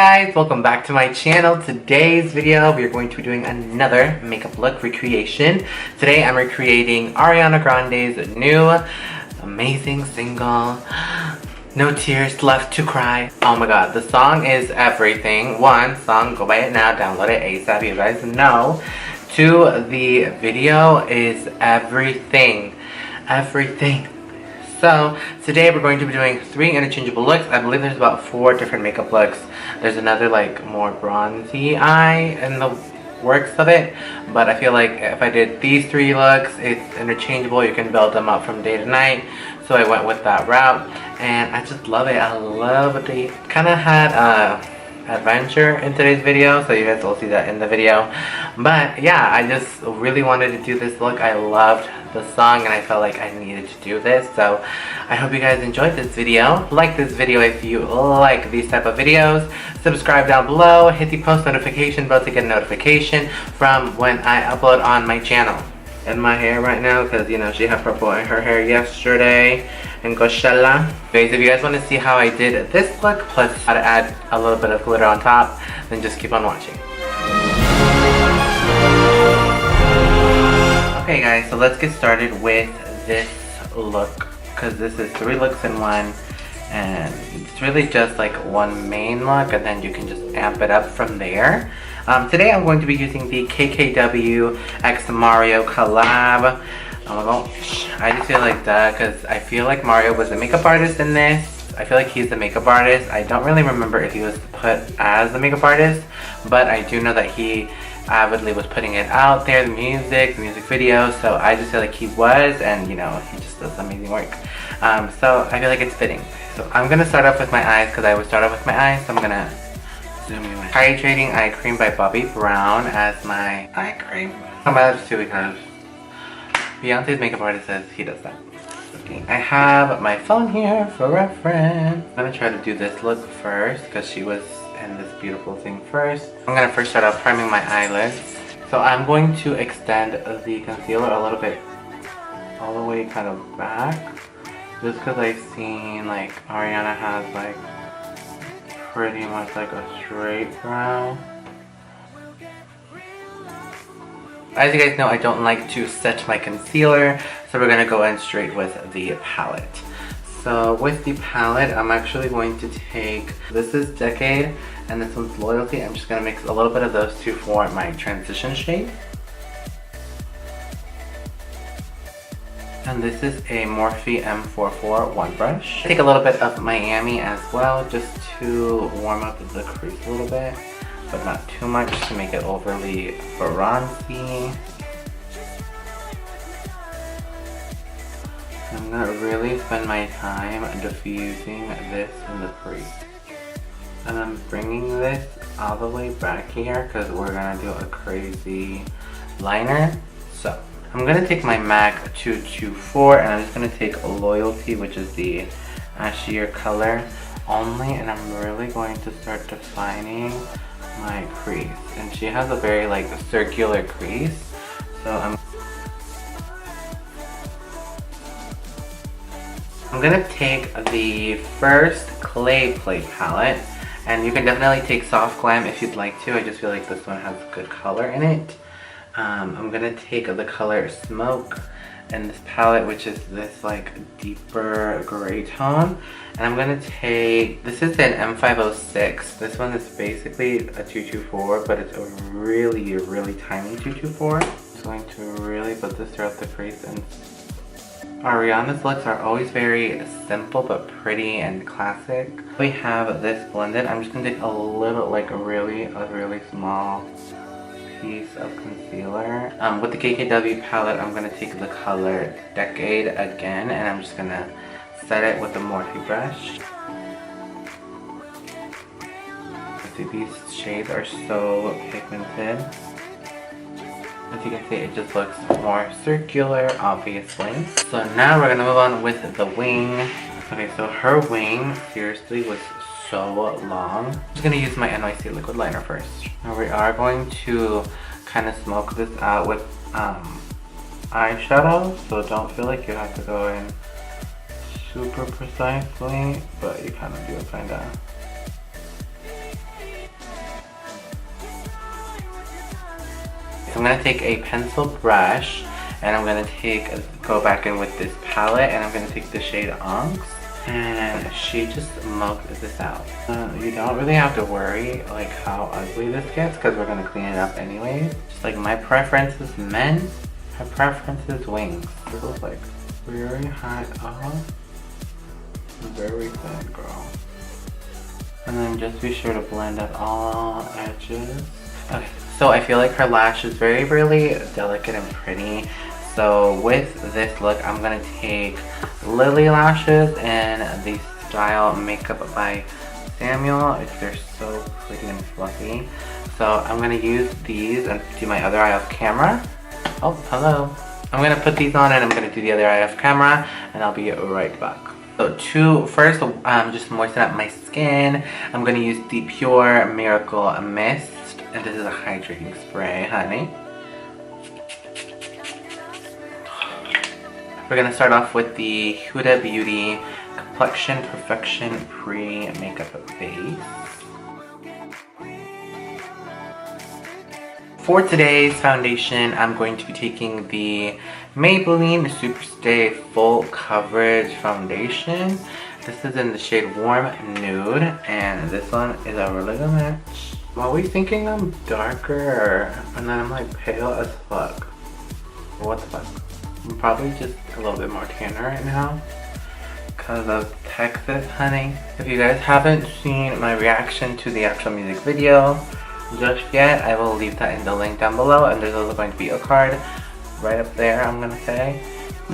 guys, welcome back to my channel. Today's video we are going to be doing another makeup look recreation. Today I'm recreating Ariana Grande's new amazing single, No Tears Left to Cry. Oh my god, the song is everything. One, song, go buy it now, download it ASAP, you guys know. Two, the video is everything. So today we're going to be doing 3 interchangeable looks. I believe there's about 4 different makeup looks. There's another like more bronzy eye in the works of it, but I feel like if I did these 3 looks, it's interchangeable. You can build them up from day to night. So I went with that route, and I just love it. I love it. They kind of had adventure in today's video, so you guys will see that in the video. But yeah, I just really wanted to do this look. I loved the song and I felt like I needed to do this, so I hope you guys enjoyed this video. Like this video if you like these type of videos. Subscribe down below, hit the post notification bell to get a notification from when I upload on my channel. In my hair right now because you know she had purple in her hair yesterday and Goshala. Guys, if you guys want to see how I did this look plus how to add a little bit of glitter on top, then just keep on watching. Okay guys, so let's get started with this look because this is 3 looks in one, and it's really just like one main look and then you can just amp it up from there. Today I'm going to be using the KKW X Mario collab. Oh my gosh, I just feel like that because I feel like Mario was a makeup artist in this. I feel like he's the makeup artist. I don't really remember if he was put as the makeup artist, but I do know that he avidly was putting it out there, the music video, so I just feel like he was, and you know, he just does amazing work. So I feel like it's fitting. So I'm gonna start off with my eyes because I always start off with my eyes, so I'm gonna zoom in. Hydrating Eye Cream by Bobbi Brown as my eye cream. I'm mad too because Beyonce's makeup artist says he does that. Okay. I have my phone here for reference. I'm gonna try to do this look first because she was in this beautiful thing first. I'm gonna first start out priming my eyelids. So I'm going to extend the concealer a little bit all the way kind of back. Just because I've seen like Ariana has like pretty much like a straight brow. As you guys know, I don't like to set my concealer, so we're gonna go in straight with the palette. So with the palette, I'm actually going to take, this is Decade and this one's Loyalty. I'm just gonna mix a little bit of those two for my transition shade. And this is a Morphe M44 one brush. Take a little bit of Miami as well, just to warm up the crease a little bit, but not too much to make it overly bronzy. I'm gonna really spend my time diffusing this in the crease. And I'm bringing this all the way back here because we're gonna do a crazy liner. So I'm gonna take my MAC 224 and I'm just gonna take Loyalty, which is the ashier color only, and I'm really going to start defining my crease. And she has a very like circular crease, so I'm gonna take the first Clay Play palette, and you can definitely take Soft Glam if you'd like to. I just feel like this one has good color in it. I'm gonna take the color Smoke in this palette, which is this like deeper gray tone, and I'm gonna take, this is an M506. This one is basically a 224, but it's a really tiny 224. I'm just going to really put this throughout the crease. And Ariana's looks are always very simple but pretty and classic. We have this blended. I'm just gonna take a little, like a really small piece of concealer. With the KKW palette, I'm gonna take the color Decade again, and I'm just gonna set it with the Morphe brush. See, these shades are so pigmented. As you can see, it just looks more circular, obviously. So now we're gonna move on with the wing. Okay, so her wing seriously was so long. I'm just gonna use my NYC liquid liner first. Now we are going to kind of smoke this out with eyeshadow, so don't feel like you have to go in super precisely, but you kind of do, kind of. I'm gonna take a pencil brush and I'm gonna go back in with this palette, and I'm gonna take the shade Onyx, and she just mugged this out. You don't really have to worry like how ugly this gets because we're gonna clean it up anyway. Just like my preference is men, my preference is wings. This is like very high up, very thin, girl. And then just be sure to blend out all edges. Okay, so I feel like her lash is very, really delicate and pretty. So with this look, I'm gonna take Lily lashes in the style Makeup by Samuel. They're so pretty and fluffy. So I'm gonna use these and do my other eye off camera. Oh, hello. I'm gonna put these on and I'm gonna do the other eye off camera, and I'll be right back. So first, just moisten up my skin. I'm gonna use the Pure Miracle Mist, and this is a hydrating spray, honey. We're gonna start off with the Huda Beauty Complexion Perfection Pre-Makeup Base. For today's foundation, I'm going to be taking the Maybelline Superstay Full Coverage Foundation. This is in the shade Warm Nude, and this one is a really good match. Are we thinking I'm darker, and then I'm like pale as fuck? What the fuck? I'm probably just a little bit more tanner right now because of Texas, honey. If you guys haven't seen my reaction to the actual music video just yet, I will leave that in the link down below, and there's also going to be a card right up there, I'm gonna say.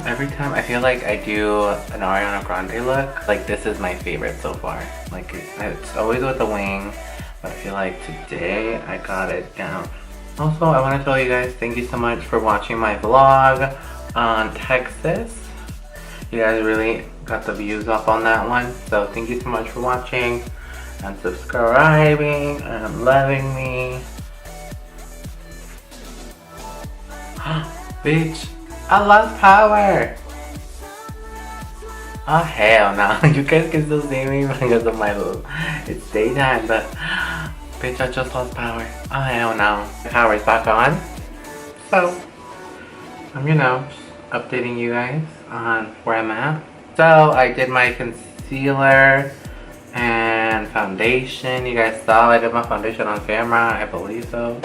Every time I feel like I do an Ariana Grande look, like this is my favorite so far. Like it's always with a wing, but I feel like today I got it down. Also, I want to tell you guys thank you so much for watching my vlog on Texas. You guys really got the views up on that one, so thank you so much for watching and subscribing and loving me. Bitch, I lost power. Oh hell no. You guys can still see me because of my it's daytime, but bitch, I just lost power. Oh hell no. Power is back on. So I'm updating you guys on where I'm at. So I did my concealer and foundation. You guys saw I did my foundation on camera, I believe so.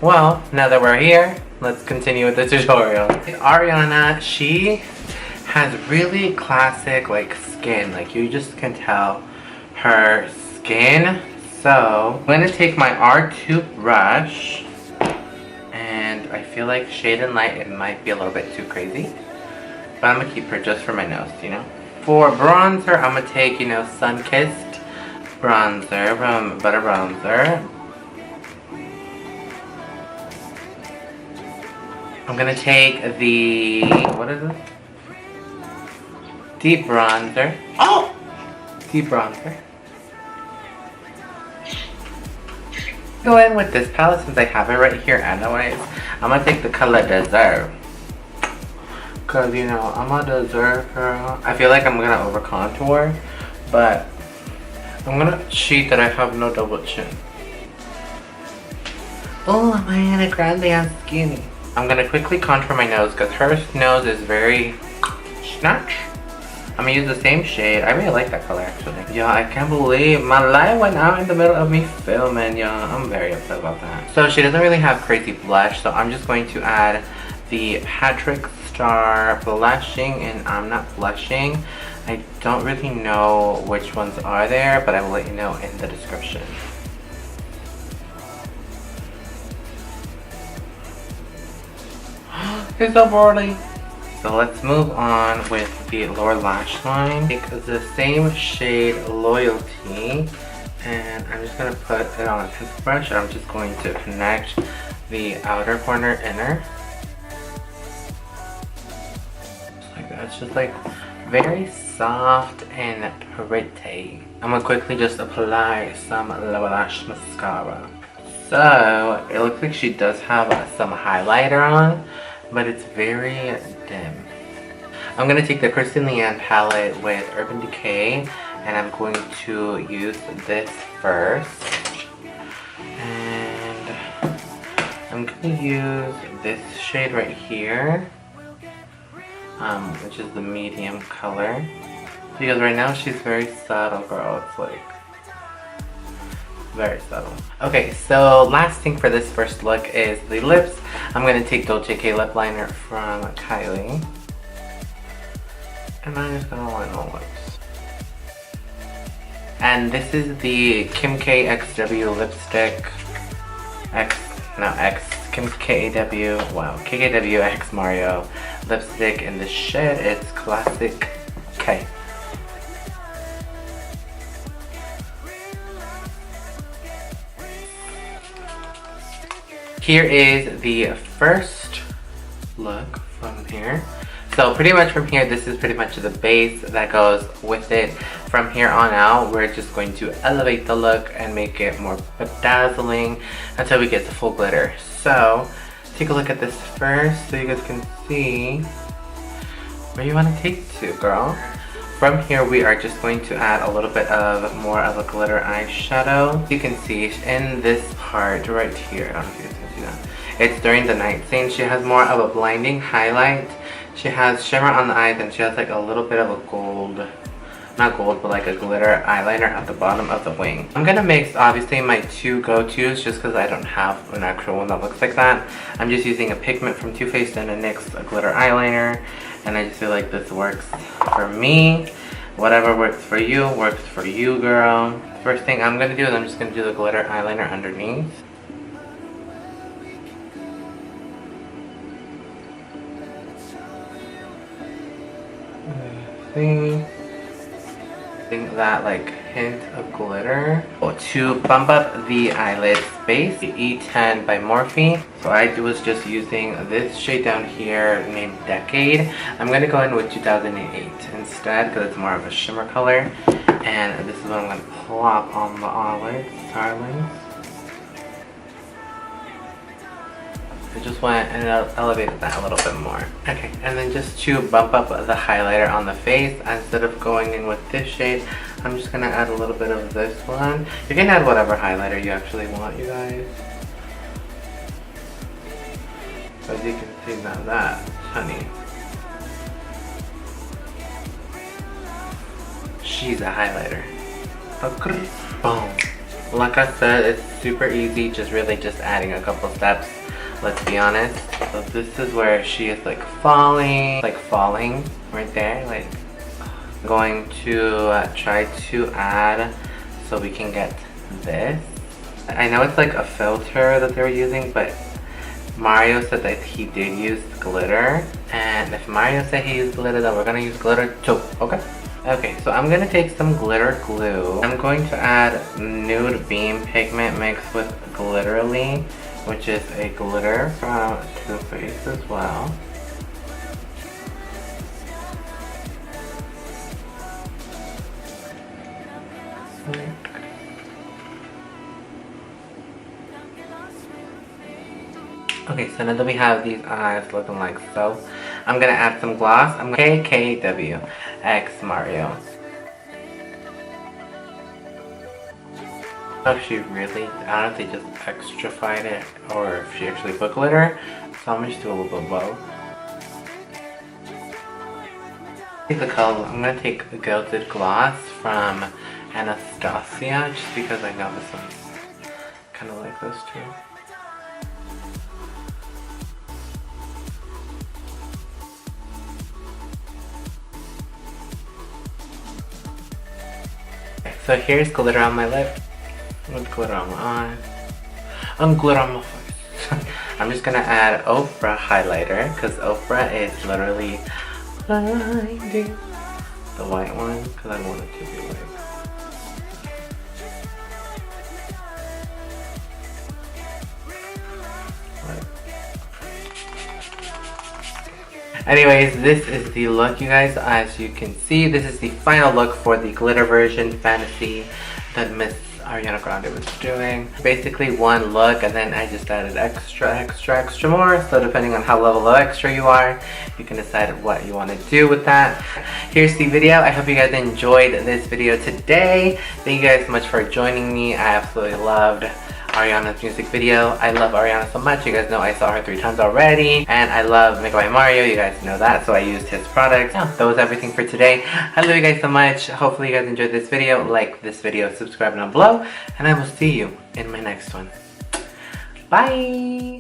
Well, now that we're here, let's continue with the tutorial. Ariana, she has really classic like skin, like you just can tell her skin. So I'm gonna take my R2 brush, and I feel like Shade and Light, it might be a little bit too crazy, but I'm gonna keep her just for my nose, For bronzer, I'm gonna take, Sun-Kissed bronzer from Butter Bronzer. I'm gonna take the, what is this? Deep bronzer. Oh! Deep bronzer. Go in with this palette since I have it right here anyways. I'm gonna take the color Deserve. Cause I'm a Deserve girl. I feel like I'm gonna over contour, but I'm gonna cheat that I have no double chin. Oh, Ariana Grande, I'm skinny. I'm gonna quickly contour my nose because her nose is very snatch. I'm gonna use the same shade. I really like that color actually. Yeah, I can't believe my light went out in the middle of me filming, yeah. I'm very upset about that. So she doesn't really have crazy blush, so I'm just going to add the Patrick Star blushing, and I'm not blushing. I don't really know which ones are there, but I will let you know in the description. It's so pretty. So let's move on with the lower lash line. Take the same shade Loyalty, and I'm just gonna put it on a pencil brush, and I'm just going to connect the outer corner inner. Just like that. It's just like very soft and pretty. I'm gonna quickly just apply some lower lash mascara. So it looks like she does have some highlighter on, but it's very dim. I'm gonna take the Kristen Leanne palette with Urban Decay, and I'm going to use this first. I'm gonna use this shade right here, which is the medium color. Because right now she's very subtle, girl. It's like very subtle. Okay, so last thing for this first look is the lips. I'm gonna take Dolce K lip liner from Kylie, and I'm just gonna line the lips. And this is the Kim K XW lipstick. Kim KW, wow, KKW X Mario lipstick in the shade. It's Classic K. Here is the first look from here. So pretty much from here, this is pretty much the base that goes with it. From here on out, we're just going to elevate the look and make it more bedazzling until we get the full glitter. So take a look at this first so you guys can see where you want to take it to, girl. From here, we are just going to add a little bit of more of a glitter eyeshadow. You can see in this part right here, I don't know if you guys can see that. It's during the night scene. She has more of a blinding highlight. She has shimmer on the eyes, and she has like a little bit of a gold, not gold, but like a glitter eyeliner at the bottom of the wing. I'm gonna mix obviously my two go-tos just because I don't have an actual one that looks like that. I'm just using a pigment from Too Faced and a NYX glitter eyeliner, and I just feel like this works for me. Whatever works for you, girl. First thing I'm gonna do is I'm just gonna do the glitter eyeliner underneath. See? That like hint of glitter to bump up the eyelid space. The E10 by Morphe. So I was just using this shade down here named Decade. I'm gonna go in with 2008 instead because it's more of a shimmer color, and this is what I'm gonna plop on the eyelids, darlings. I just went and elevated that a little bit more. Okay, and then just to bump up the highlighter on the face, instead of going in with this shade, I'm just gonna add a little bit of this one. You can add whatever highlighter you actually want, you guys. As you can see, now that, honey, she's a highlighter. Okay. Boom. Like I said, it's super easy, just really just adding a couple steps. Let's be honest. So this is where she is like falling right there. Like, I'm going to try to add so we can get this. I know it's like a filter that they were using, but Mario said that he did use glitter. And if Mario said he used glitter, then we're gonna use glitter too, okay? Okay, so I'm gonna take some glitter glue. I'm going to add Nude Beam pigment mixed with Glitterly, which is a glitter from Too Faced as well. Okay, so now that we have these eyes looking like so, I'm gonna add some gloss. I'm gonna KKW X Mario. If she really, I don't know if they just extrified it or if she actually put glitter, so I'm gonna just do a little bit of both. Take the color, I'm gonna take the Gilded Gloss from Anastasia, just because I know this one's kind of like this too. So here's glitter on my lip. With glitter on my eye. And glitter on my face. I'm just gonna add Ofra highlighter because Ofra is literally blinding. The white one because I want it to be like. Anyways, this is the look, you guys. As you can see, this is the final look for the glitter version fantasy that Miss Ariana Grande was doing. Basically one look, and then I just added extra more. So depending on how level of extra you are, you can decide what you want to do with that. Here's the video. I hope you guys enjoyed this video today. Thank you guys so much for joining me. I absolutely loved Ariana's music video. I love Ariana so much. You guys know I saw her 3 times already. And I love Make by Mario. You guys know that. So I used his products. Yeah, that was everything for today. I love you guys so much. Hopefully you guys enjoyed this video. Like this video, subscribe down below. And I will see you in my next one. Bye!